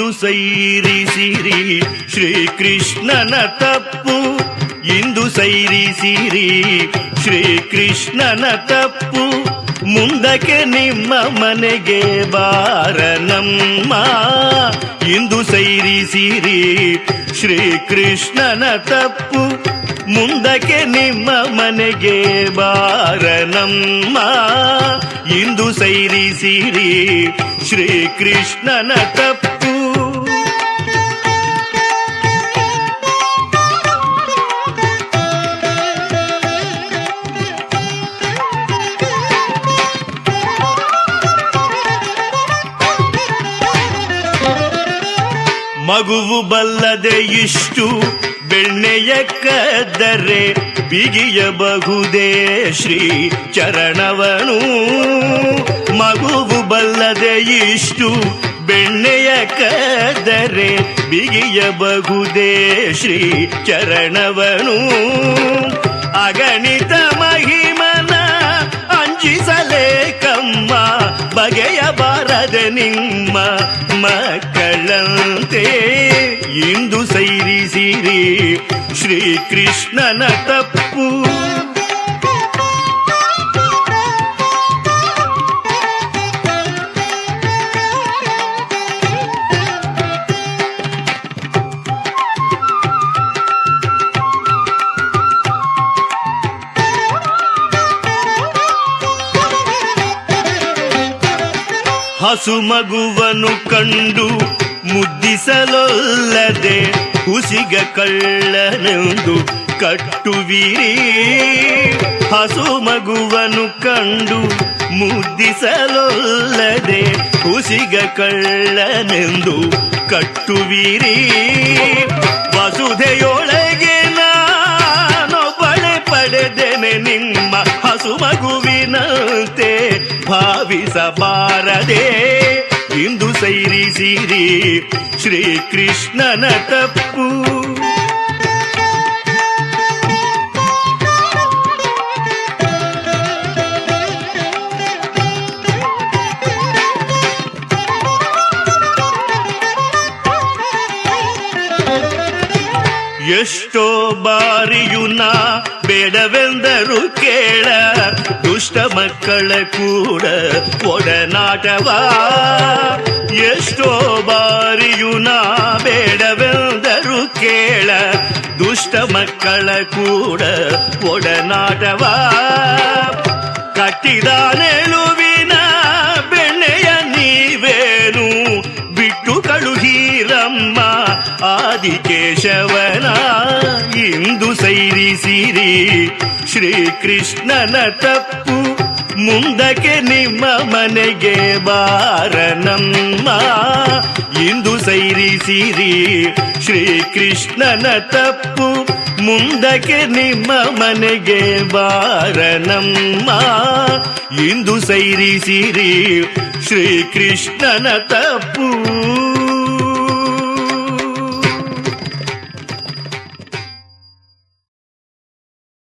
ಇಂದು ಸೈರಿಸಿರಿ ಶ್ರೀಕೃಷ್ಣನ ತಪ್ಪು, ಇಂದು ಸೈರಿಸಿರಿ ಶ್ರೀಕೃಷ್ಣನ ತಪ್ಪು, ಮುಂದಕ್ಕೆ ನಿಮ್ಮ ಮನೆಗೆ ಬಾರನಮ್ಮ. ಇಂದು ಸೈರಿಸಿರಿ ಶ್ರೀಕೃಷ್ಣನ ತಪ್ಪು, ಮುಂದಕ್ಕೆ ನಿಮ್ಮ ಮನೆಗೆ ಬಾರನಮ್ಮ. ಇಂದು ಸೈರಿಸಿರಿ ಶ್ರೀಕೃಷ್ಣನ ತಪ್ಪು. ಮಗುವು ಬಲ್ಲದೆ ಇಷ್ಟು ಬೆಣ್ಣೆಯ ಕದ್ದರೆ ಬಿಗಿಯಬಹುದೇ ಶ್ರೀ ಚರಣವನು. ಮಗುವು ಬಲ್ಲದೆ ಇಷ್ಟು ಬೆಣ್ಣೆಯ ಕದ್ದರೆ ಬಿಗಿಯಬಹುದೇ ಶ್ರೀ ಚರಣವನು. ಅಗಣಿತ ಮಹಿಮನ ಅಂಜಿಸಲೇಕಮ್ಮ, ಬಗೆಯಬಾರದೆ ನಿಮ್ಮ ಮಕ್ಕಳಂತೆ. ಇಂದು ಸೈರಿಸಿರಿ ಶ್ರೀಕೃಷ್ಣನ ತಪ್ಪು. ಹಸು ಮಗುವನ್ನು ಕಂಡು ಮುದ್ದಿಸಲೊಲ್ಲದೆ ಹುಸಿಗ ಕಳ್ಳನೆಂದು ಕಟ್ಟುವಿರಿ. ಹಸು ಮಗುವನ್ನು ಕಂಡು ಮುದ್ದಿಸಲೊಲ್ಲದೆ ಹುಸಿಗ ಕಳ್ಳನೆಂದು ಕಟ್ಟುವಿರಿ. ವಸುಧೆಯೊಳಗೆ ನಾನೊಬ್ಬಳೆ ಪಡೆದೆನೆ ನಿಮ್ಮ ಹಸು ಮಗುವಿನಂತೆ ಭಾವಿಸಬಾರದೆ. ಇಂದು ಸೈರಿಸಿರಿ ಶ್ರೀಕೃಷ್ಣನ ತಪ್ಪು. ಎಷ್ಟೋ ಬಾರಿಯು ನಾ ಬೇಡವೆಂದರು ಕೇಳ, ದುಷ್ಟ ಮಕ್ಕಳ ಕೂಡ ಒಡನಾಟವ. ಎಷ್ಟೋ ಬಾರಿಯು ನಾ ಬೇಡವೆಂದರು ಕೇಳ, ದುಷ್ಟ ಮಕ್ಕಳ ಕೂಡ ಒಡನಾಟವ. ಕಟ್ಟಿದ ನೆಳುವಿನ ಬೆಣ್ಣೆಯ ನೀವೇನು ಬಿಟ್ಟು ಕಳುಹೀರಮ್ಮ ಆದಿಕೇಶವನ. ಇಂದು ಸೈರಿಸಿರಿ ಶ್ರೀಕೃಷ್ಣನ ತಪ್ಪು, ಮುಂದಕ್ಕೆ ನಿಮ್ಮ ಮನೆಗೆ ಬಾರನಮ್ಮ. ಇಂದು ಸೈರಿಸಿರಿ ಶ್ರೀಕೃಷ್ಣನ ತಪ್ಪು, ಮುಂದಕ್ಕೆ ನಿಮ್ಮ ಮನೆಗೆ ಬಾರನಮ್ಮ. ಇಂದು ಸೈರಿಸಿರಿ ಶ್ರೀಕೃಷ್ಣನ ತಪ್ಪು.